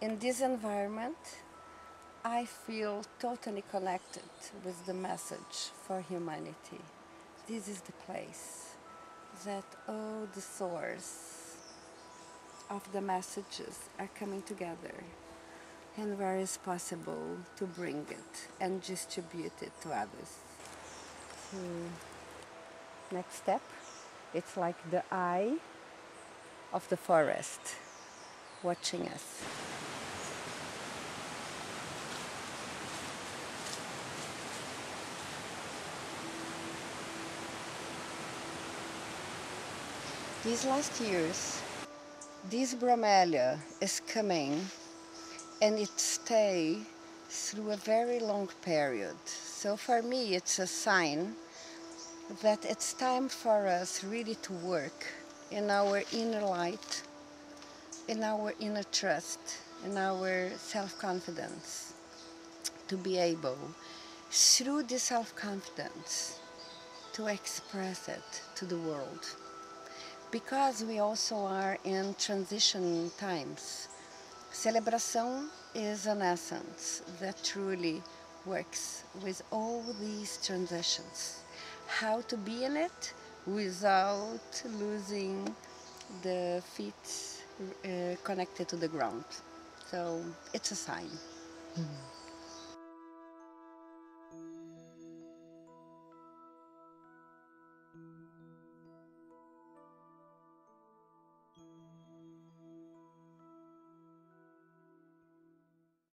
In this environment, I feel totally connected with the message for humanity. This is the place that all the source of the messages are coming together, and where it's possible to bring it and distribute it to others. So, next step, it's like the eye of the forest watching us. These last years, this bromelia is coming and it stays through a very long period. So for me, it's a sign that it's time for us really to work in our inner light, in our inner trust, in our self-confidence, to be able, through this self-confidence, to express it to the world. Because we also are in transition times, celebration is an essence that truly works with all these transitions. How to be in it without losing the feet connected to the ground. So it's a sign.